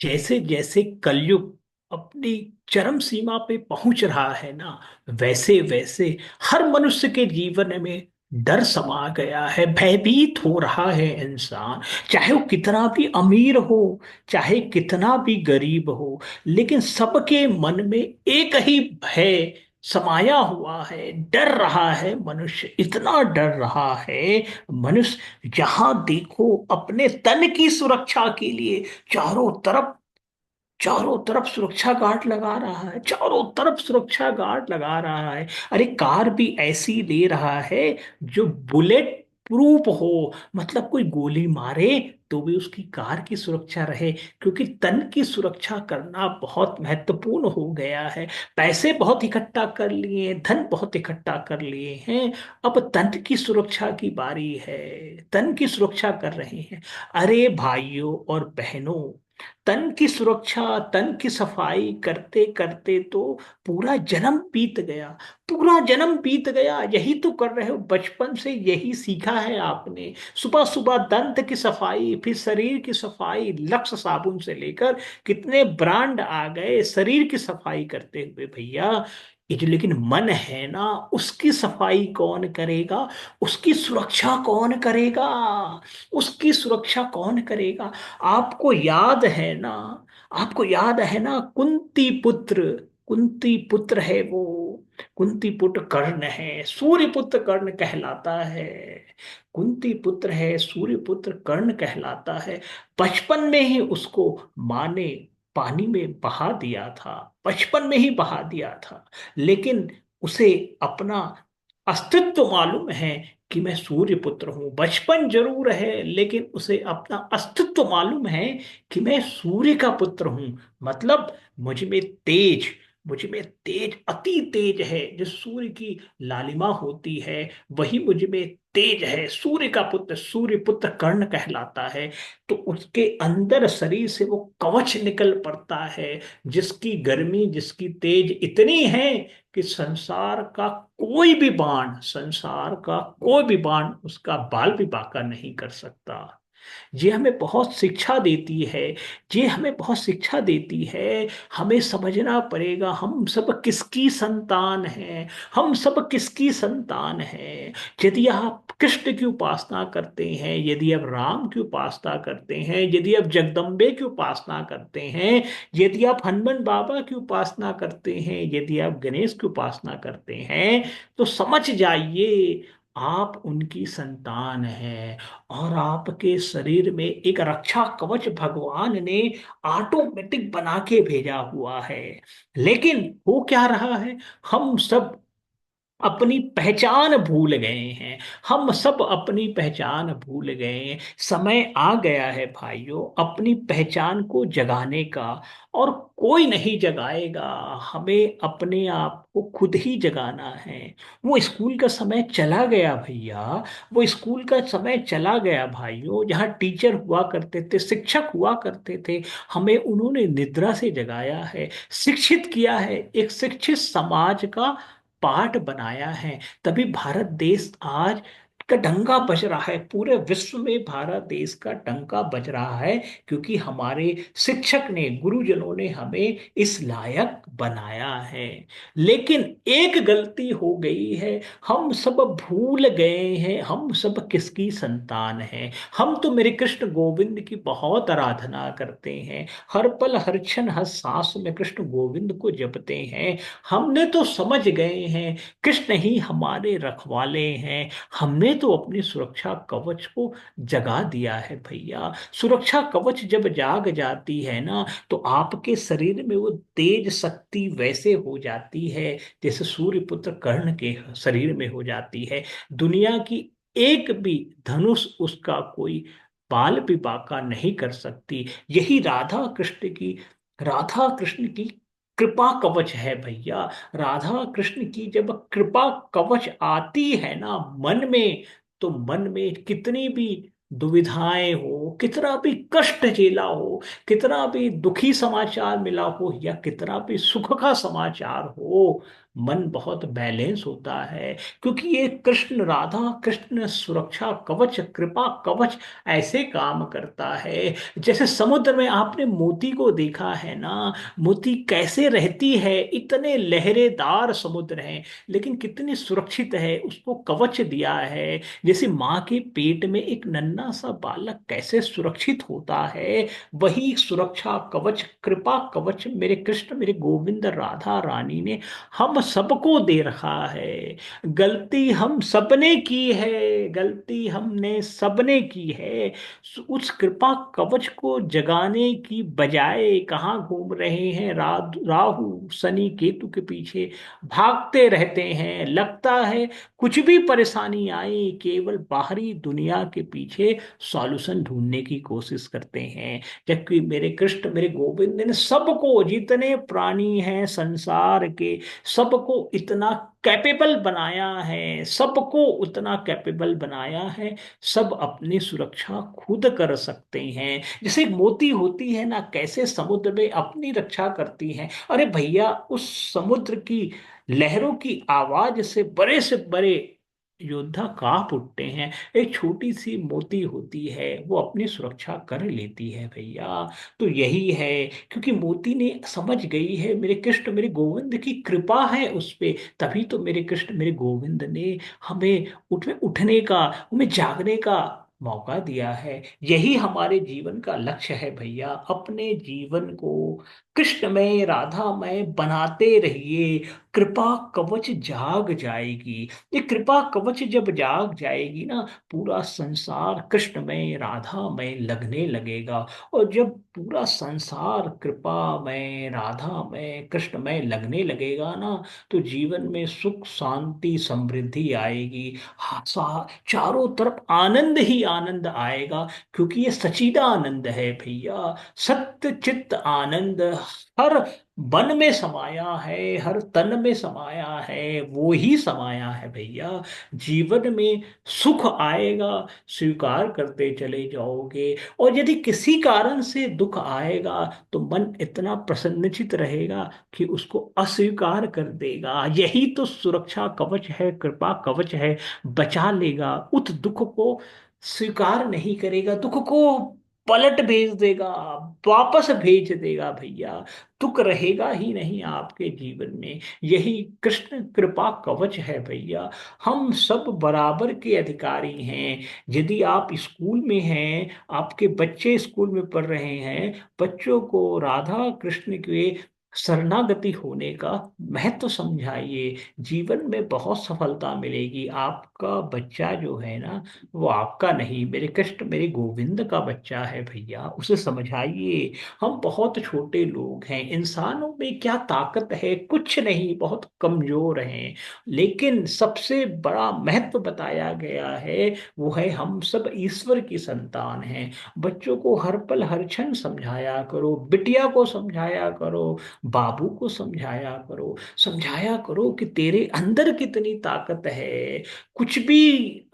जैसे जैसे कलयुग अपनी चरम सीमा पे पहुंच रहा है ना, वैसे वैसे हर मनुष्य के जीवन में डर समा गया है, भयभीत हो रहा है इंसान। चाहे वो कितना भी अमीर हो, चाहे कितना भी गरीब हो, लेकिन सबके मन में एक ही भय समाया हुआ है। डर रहा है मनुष्य, इतना डर रहा है मनुष्य, जहां देखो अपने तन की सुरक्षा के लिए चारों तरफ सुरक्षा गार्ड लगा रहा है, चारों तरफ सुरक्षा गार्ड लगा रहा है। अरे कार भी ऐसी ले रहा है जो बुलेट प्रूफ हो, मतलब कोई गोली मारे तो भी उसकी कार की सुरक्षा रहे, क्योंकि तन की सुरक्षा करना बहुत महत्वपूर्ण हो गया है। पैसे बहुत इकट्ठा कर लिए, धन बहुत इकट्ठा कर लिए हैं, अब तन की सुरक्षा की बारी है। तन की सुरक्षा कर रहे हैं। अरे भाइयों और बहनों, तन की सुरक्षा, तन की सफाई करते करते तो पूरा जन्म बीत गया। पूरा जन्म बीत गया, यही तो कर रहे हो, बचपन से यही सीखा है आपने। सुबह सुबह दंत की सफाई, फिर शरीर की सफाई, लक्स साबुन से लेकर कितने ब्रांड आ गए शरीर की सफाई करते हुए भैया। ये जो लेकिन मन है ना, उसकी सफाई कौन करेगा? उसकी सुरक्षा कौन करेगा? उसकी सुरक्षा कौन करेगा? आपको याद है ना, आपको याद है ना, कुंती पुत्र, कुंती पुत्र है वो। कुंती पुत्र कर्ण है, सूर्य पुत्र कर्ण कहलाता है। कुंती पुत्र है, सूर्य पुत्र कर्ण कहलाता है। बचपन में ही उसको माँ ने पानी में बहा दिया था, बचपन में ही बहा दिया था। लेकिन उसे अपना अस्तित्व मालूम है कि मैं सूर्य पुत्र हूं। बचपन जरूर है, लेकिन उसे अपना अस्तित्व मालूम है कि मैं सूर्य का पुत्र हूं। मतलब मुझ में तेज, मुझ में तेज, अति तेज है। जो सूर्य की लालिमा होती है, वही मुझ में तेज है। सूर्य का पुत्र, सूर्य पुत्र कर्ण कहलाता है। तो उसके अंदर शरीर से वो कवच निकल पड़ता है, जिसकी गर्मी, जिसकी तेज इतनी है कि संसार का कोई भी बाण, संसार का कोई भी बाण उसका बाल भी बांका नहीं कर सकता। ये हमें बहुत शिक्षा देती है, ये हमें बहुत शिक्षा देती है। हमें समझना पड़ेगा हम सब किसकी संतान हैं, हम सब किसकी संतान हैं। यदि आप कृष्ण की उपासना करते हैं, यदि आप राम की उपासना करते हैं, यदि आप जगदम्बे की उपासना करते हैं, यदि आप हनुमान बाबा की उपासना करते हैं, यदि आप गणेश की उपासना करते हैं, तो समझ जाइए आप उनकी संतान हैं। और आपके शरीर में एक रक्षा कवच भगवान ने ऑटोमेटिक बना के भेजा हुआ है। लेकिन हो क्या रहा है, हम सब अपनी पहचान भूल गए हैं। हम सब अपनी पहचान भूल गए हैं। समय आ गया है भाइयों अपनी पहचान को जगाने का, और कोई नहीं जगाएगा। हमें अपने आप को खुद ही जगाना है। वो स्कूल का समय चला गया भैया, वो स्कूल का समय चला गया भाइयों, जहाँ टीचर हुआ करते थे, शिक्षक हुआ करते थे। हमें उन्होंने निद्रा से जगाया है, शिक्षित किया है, एक शिक्षित समाज का पार्ट बनाया है। तभी भारत देश आज का डंका बज रहा है, पूरे विश्व में भारत देश का डंका बज रहा है, क्योंकि हमारे शिक्षक ने, गुरुजनों ने हमें इस लायक बनाया है। लेकिन एक गलती हो गई है, हम सब भूल गए हैं हम सब किसकी संतान हैं। हम तो मेरे कृष्ण गोविंद की बहुत आराधना करते हैं, हर पल हर क्षण हर सांस में कृष्ण गोविंद को जपते हैं। हमने तो समझ गए हैं कृष्ण ही हमारे रखवाले हैं। हमने तो अपनी सुरक्षा कवच को जगा दिया है भैया। सुरक्षा कवच जब जाग जाती है ना, तो आपके शरीर में वो तेज शक्ति वैसे हो जाती है जैसे सूर्य पुत्र कर्ण के शरीर में हो जाती है। दुनिया की एक भी धनुष उसका कोई बाल भी बांका नहीं कर सकती। यही राधा कृष्ण की कृपा कवच है भैया। राधा कृष्ण की जब कृपा कवच आती है ना मन में, तो मन में कितनी भी दुविधाएं हो, कितना भी कष्ट झेला हो, कितना भी दुखी समाचार मिला हो, या कितना भी सुख का समाचार हो, मन बहुत बैलेंस होता है। क्योंकि ये कृष्ण राधा कृष्ण सुरक्षा कवच कृपा कवच ऐसे काम करता है। जैसे समुद्र में आपने मोती को देखा है ना, मोती कैसे रहती है, इतने लहरेदार समुद्र है लेकिन कितनी सुरक्षित है, उसको कवच दिया है। जैसे माँ के पेट में एक नन्हा सा बालक कैसे सुरक्षित होता है, वही सुरक्षा कवच कृपा कवच मेरे कृष्ण मेरे गोविंद राधा रानी ने हम सबको दे रखा है। गलती हम सबने की है, गलती हमने सबने की है। उस कृपा कवच को जगाने की बजाय कहाँ घूम रहे हैं, राहु शनि केतु के पीछे भागते रहते हैं। लगता है कुछ भी परेशानी आए केवल बाहरी दुनिया के पीछे सॉल्यूशन ढूंढने की कोशिश करते हैं। जबकि मेरे कृष्ण मेरे गोविंद ने सबको, जितने प्राणी हैं संसार के, सबको इतना कैपेबल बनाया है, सबको उतना कैपेबल बनाया है। सब अपनी सुरक्षा खुद कर सकते हैं। जैसे एक मोती होती है ना, कैसे समुद्र में अपनी रक्षा करती है। अरे भैया, उस समुद्र की लहरों की आवाज से बड़े योद्धा कांप उठते हैं। एक छोटी सी मोती होती है, वो अपनी सुरक्षा कर लेती है भैया। तो यही है, क्योंकि मोती ने समझ गई है मेरे कृष्ण मेरे गोविंद की कृपा है उस पे। तभी तो मेरे कृष्ण मेरे गोविंद ने हमें उठने का, हमें जागने का मौका दिया है। यही हमारे जीवन का लक्ष्य है भैया। अपने जीवन को कृष्णमय राधामय बनाते रहिए। कृपा कवच जाग जाएगी। ये कृपा कवच जब जाग जाएगी ना, पूरा संसार कृष्णमय राधामय लगने लगेगा। और जब पूरा संसार कृपामय राधामय कृष्णमय लगने लगेगा ना, तो जीवन में सुख शांति समृद्धि आएगी। चारों तरफ आनंद ही आनंद आएगा। क्योंकि ये सच्चिदा आनंद है भैया। सत्य चित्त आनंद हर मन में समाया है, हर तन में समाया है, वो ही समाया है भैया। जीवन में सुख आएगा, स्वीकार करते चले जाओगे। और यदि किसी कारण से दुख आएगा तो मन इतना प्रसन्नचित रहेगा कि उसको अस्वीकार कर देगा। यही तो सुरक्षा कवच है, कृपा कवच है। बचा लेगा उस दुख को, स्वीकार नहीं करेगा दुख को, पलट भेज देगा, वापस भेज देगा भैया। दुख रहेगा ही नहीं आपके जीवन में। यही कृष्ण कृपा कवच है भैया। हम सब बराबर के अधिकारी हैं। यदि आप स्कूल में हैं, आपके बच्चे स्कूल में पढ़ रहे हैं, बच्चों को राधा कृष्ण के शरणागति होने का महत्व समझाइए। जीवन में बहुत सफलता मिलेगी। आपका बच्चा जो है ना, वो आपका नहीं, मेरे कृष्ण मेरे गोविंद का बच्चा है भैया। उसे समझाइए। हम बहुत छोटे लोग हैं, इंसानों में क्या ताकत है, कुछ नहीं, बहुत कमजोर हैं। लेकिन सबसे बड़ा महत्व बताया गया है, वो है हम सब ईश्वर की संतान हैं। बच्चों को हर पल हर क्षण समझाया करो, बिटिया को समझाया करो, बाबू को समझाया करो कि तेरे अंदर कितनी ताकत है। कुछ भी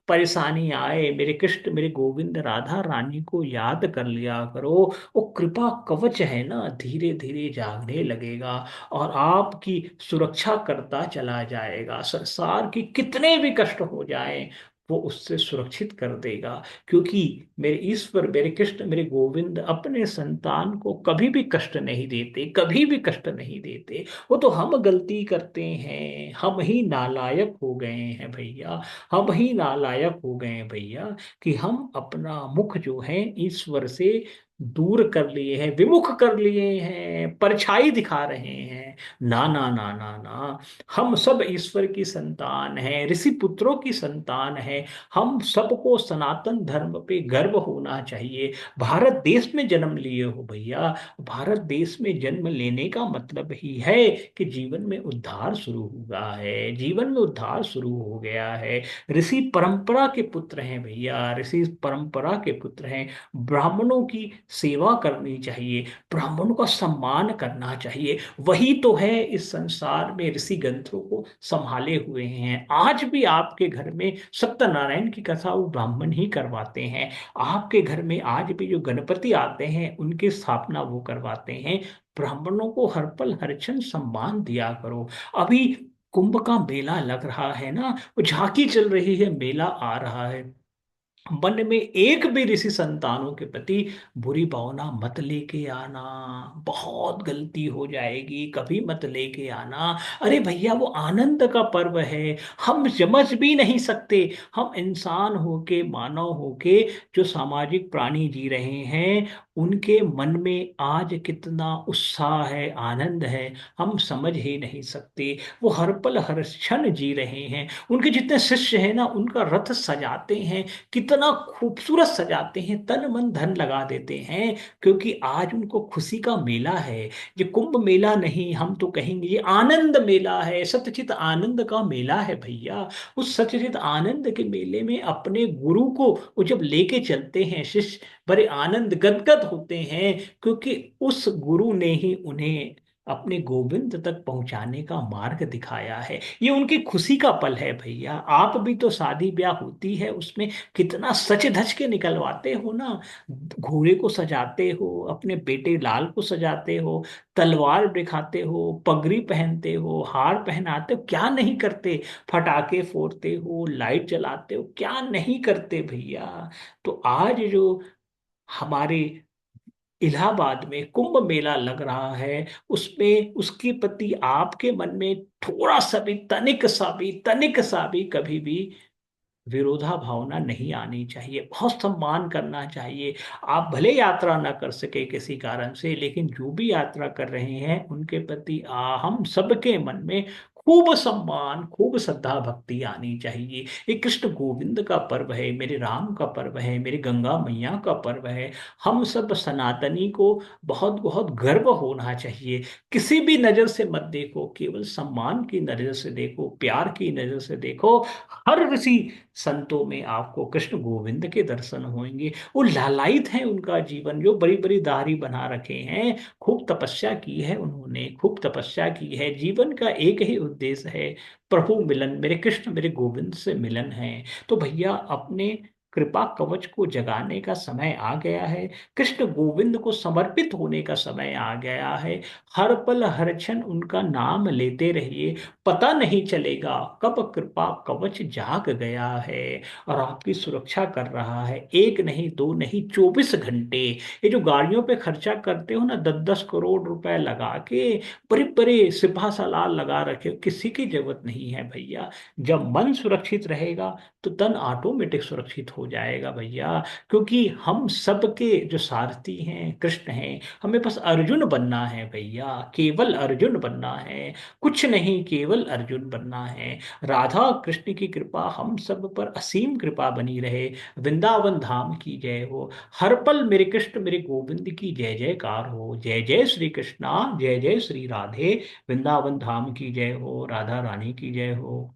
परेशानी आए, मेरे कृष्ण मेरे गोविंद राधा रानी को याद कर लिया करो। वो कृपा कवच है ना, धीरे धीरे जागने लगेगा और आपकी सुरक्षा करता चला जाएगा। संसार के कितने भी कष्ट हो जाएं, वो उससे सुरक्षित कर देगा। क्योंकि मेरे ईश्वर मेरे कृष्ण मेरे गोविंद अपने संतान को कभी भी कष्ट नहीं देते, कभी भी कष्ट नहीं देते। वो तो हम गलती करते हैं, हम ही नालायक हो गए हैं भैया। हम ही नालायक हो गए हैं भैया, कि हम अपना मुख जो है ईश्वर से दूर कर लिए हैं, विमुख कर लिए हैं, परछाई दिखा रहे हैं। ना ना ना ना ना, हम सब ईश्वर की संतान हैं, ऋषि पुत्रों की संतान है। हम सबको सनातन धर्म पे गर्व होना चाहिए। भारत देश में जन्म लिए हो भैया। भारत देश में जन्म लेने का मतलब ही है कि जीवन में उद्धार शुरू हुआ है, जीवन में उद्धार शुरू हो गया है। ऋषि परंपरा के पुत्र हैं भैया, ऋषि परंपरा के पुत्र हैं। ब्राह्मणों की सेवा करनी चाहिए, ब्राह्मणों का सम्मान करना चाहिए। वही तो है इस संसार में ऋषि ग्रंथों को संभाले हुए हैं। आज भी आपके घर में सत्यनारायण की कथा वो ब्राह्मण ही करवाते हैं। आपके घर में आज भी जो गणपति आते हैं, उनकी स्थापना वो करवाते हैं। ब्राह्मणों को हर पल हर क्षण सम्मान दिया करो। अभी कुंभ का मेला लग रहा है ना, वो झांकी चल रही है, मेला आ रहा है, मन में एक भी ऋषि संतानों के प्रति बुरी भावना मत लेके आना। बहुत गलती हो जाएगी, कभी मत लेके आना। अरे भैया, वो आनंद का पर्व है, हम समझ भी नहीं सकते। हम इंसान होके, मानव होके, जो सामाजिक प्राणी जी रहे हैं, उनके मन में आज कितना उत्साह है, आनंद है, हम समझ ही नहीं सकते। वो हर पल हर क्षण जी रहे हैं। उनके जितने शिष्य हैं ना, उनका रथ सजाते हैं, कितना खूबसूरत सजाते हैं, तन मन धन लगा देते हैं, क्योंकि आज उनको खुशी का मेला है। ये कुंभ मेला नहीं, हम तो कहेंगे ये आनंद मेला है, सत्यचित आनंद का मेला है भैया। उस सत्यचित आनंद के मेले में अपने गुरु को वो जब लेके चलते हैं, शिष्य बड़े आनंद गदगद होते हैं, क्योंकि उस गुरु ने ही उन्हें अपने गोविंद तक पहुंचाने का मार्ग दिखाया है। ये उनकी खुशी का पल है भैया। आप भी तो शादी ब्याह होती है, उसमें कितना सच धज के निकलवाते हो ना। घोड़े को सजाते हो, अपने बेटे लाल को सजाते हो, तलवार दिखाते हो, पगड़ी पहनते हो, हार पहनाते हो, क्या नहीं करते। फटाके फोड़ते हो, लाइट जलाते हो, क्या नहीं करते भैया। तो आज जो हमारे इलाहाबाद में कुंभ मेला लग रहा है, उसमें उसके प्रति आपके मन में थोड़ा सा भी, तनिक सा भी कभी भी विरोधा भावना नहीं आनी चाहिए। बहुत सम्मान करना चाहिए। आप भले यात्रा ना कर सके किसी कारण से, लेकिन जो भी यात्रा कर रहे हैं उनके प्रति हम सबके मन में खूब सम्मान, खूब श्रद्धा भक्ति आनी चाहिए। ये कृष्ण गोविंद का पर्व है, मेरे राम का पर्व है, मेरी गंगा मैया का पर्व है। हम सब सनातनी को बहुत बहुत गर्व होना चाहिए। किसी भी नजर से मत देखो, केवल सम्मान की नजर से देखो, प्यार की नजर से देखो। हर ऋषि संतों में आपको कृष्ण गोविंद के दर्शन होंगे। वो लालायित हैं, उनका जीवन जो बड़ी बड़ी दाढ़ी बना रखे हैं, खूब तपस्या की है उन्होंने, खूब तपस्या की है। जीवन का एक ही उद्देश्य है, प्रभु मिलन, मेरे कृष्ण मेरे गोविंद से मिलन है। तो भैया, अपने कृपा कवच को जगाने का समय आ गया है। कृष्ण गोविंद को समर्पित होने का समय आ गया है। हर पल हर क्षण उनका नाम लेते रहिए। पता नहीं चलेगा कब कृपा कवच जाग गया है और आपकी सुरक्षा कर रहा है। एक नहीं, दो नहीं, 24 घंटे। ये जो गाड़ियों पे खर्चा करते हो ना, 10-10 करोड़ रुपए लगा के, बड़े बड़े सिपह सालार लगा रखे हो, किसी की जरूरत नहीं है भैया। जब मन सुरक्षित रहेगा तो तन ऑटोमेटिक सुरक्षित हो जाएगा भैया। क्योंकि हम सबके जो सारथी हैं कृष्ण हैं। हमें बस अर्जुन बनना है भैया, केवल अर्जुन बनना है, कुछ नहीं, केवल अर्जुन बनना है। राधा कृष्ण की कृपा हम सब पर असीम कृपा बनी रहे। वृंदावन धाम की जय हो। हर पल मेरे कृष्ण मेरे गोविंद की जय जयकार हो। जय जय श्री कृष्णा, जय जय श्री राधे। वृंदावन धाम की जय हो, राधा रानी की जय हो।